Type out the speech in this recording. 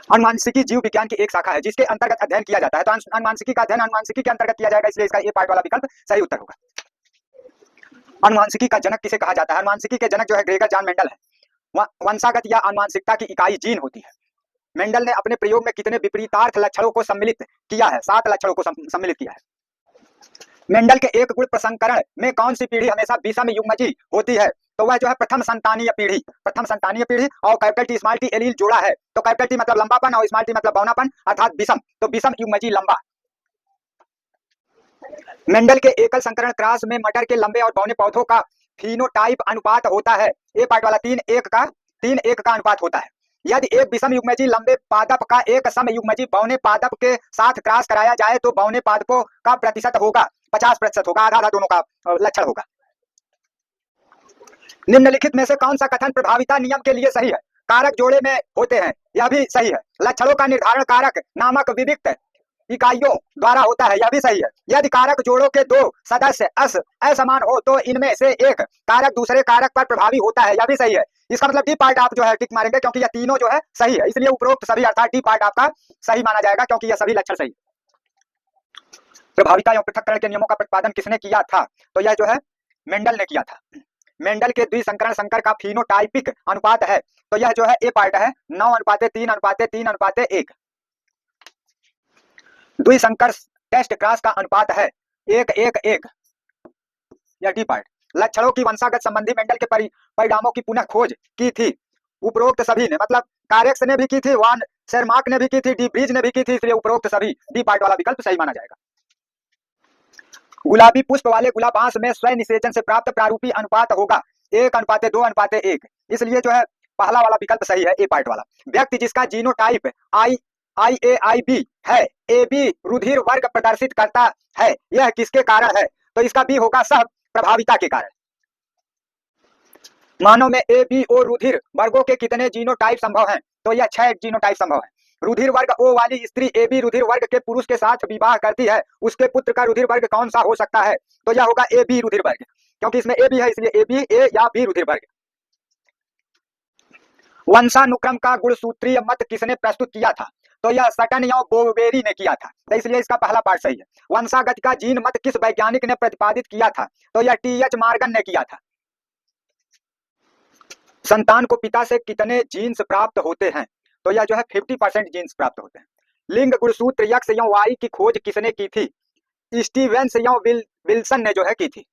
अनुवांशिकी जीव विज्ञान की एक शाखा है जिसके अंतर्गत अध्ययन किया जाता है। तो अनुवांशिकी का अध्ययन अनुवांशिकी के अंतर्गत किया जाएगा, इसलिए इसका ए पार्ट वाला विकल्प सही उत्तर होगा। अनुवांशिकी का जनक किसे कहा जाता है? अनुवांशिकी के जनक जो है ग्रेगर जॉन मेंडल है। वंशागत या अनुवांशिकता की इकाई जीन होती है। मेंडल ने अपने प्रयोग में कितने विपरीतार्थ लक्षणों को सम्मिलित किया है? 7 लक्षणों को सम्मिलित किया है। मेंडल के एक गुण प्रसंकरण में कौन सी पीढ़ी हमेशा विषम युग्मजी होती है? तो वह जो है प्रथम संतानीय पीढ़ी, प्रथम संतानीय पीढ़ी। और capital T small T allele जोड़ा है, तो कैपिटल टी मतलब लंबापन और स्मॉल टी मतलब बौनापन, अर्थात विषम, तो विषम युग्मजी लंबा। मेंडल के एकल संकरण क्रॉस में मटर के लंबे और बौने पौधों का फिनोटाइप अनुपात होता है। ए पार्ट वाला 3:1 का अनुपात होता है। यदि एक विषम युग्मजी लंबे पादप का एक सम युग्मजी बौने पादप के साथ क्रॉस कराया जाए तो बौने पादपों का प्रतिशत होगा 50% होगा, आधा आधा दोनों का लक्षण होगा। निम्नलिखित में से कौन सा कथन प्रभाविता नियम के लिए सही है? कारक जोड़े में होते हैं, यह भी सही है। लक्षणों का निर्धारण कारक नामक विविक्त इकाइयों द्वारा होता है, यह भी सही है। यदि कारक जोड़ों के दो सदस्य असमान हो तो इनमें से एक कारक दूसरे कारक पर प्रभावी होता है, यह भी सही है। इसका मतलब डी पार्ट आप जो है टिक मारेंगे क्योंकि यह तीनों जो है सही है, इसलिए उपरोक्त सभी अर्थात डी पार्ट आपका सही माना जाएगा क्योंकि यह सभी लक्षण सही। प्रभाविता एवं पृथक्करण के नियमों का प्रतिपादन किसने किया था? तो यह जो है मेंडल ने किया था। मेंडल के द्विसंकरण संकर का फिनोटाइपिक अनुपात है, तो यह जो है ए पार्ट है 9:3:3:1। द्विसंकर टेस्ट क्रॉस का अनुपात है 1:1:1, यह डी पार्ट। लक्षणों की वंशागत संबंधी मेंडल के परिणामों की पुनः खोज की थी उपरोक्त सभी ने, मतलब कारेक्स ने भी की थी, वान शेरमार्क ने भी की थी, डी ब्रीज ने भी की थी, इसलिए उपरोक्त सभी डी पार्ट वाला विकल्प सही माना जाएगा। गुलाबी पुष्प वाले गुलाबांश में स्वय निषेचन से प्राप्त प्रारूपी अनुपात होगा 1:2:1, इसलिए जो है पहला वाला विकल्प सही है, ए पार्ट वाला। व्यक्ति जिसका जीनोटाइप IAIB है, AB रुधिर वर्ग प्रदर्शित करता है, यह किसके कारण है? तो इसका बी होगा सह प्रभाविता के कारण। मानव में ABO रुधिर वर्गों के कितने जीनोटाइप संभव हैं? तो यह 6 जीनोटाइप संभव है। रुधिर वर्ग O वाली स्त्री AB रुधिर वर्ग के पुरुष के साथ विवाह करती है, उसके पुत्र का रुधिर वर्ग कौन सा हो सकता है? तो यह होगा AB रुधिर वर्ग, क्योंकि इसमें AB है इसलिए AB A या B रुधिर वर्ग। वंशानुक्रम का गुणसूत्रीय मत किसने प्रस्तुत किया था? तो यह सटन या बोवेरी ने किया था, तो इसलिए इसका पहला पार्ट सही है। वंशागत का जीन मत किस वैज्ञानिक ने प्रतिपादित किया था? तो यह TH मॉर्गन ने किया था। संतान को पिता से कितने जीन्स प्राप्त होते हैं? तो यह जो है 50% जीन्स प्राप्त होते हैं। लिंग गुणसूत्र X या Y की खोज किसने की थी? स्टीवेंस या विल्सन ने जो है की थी।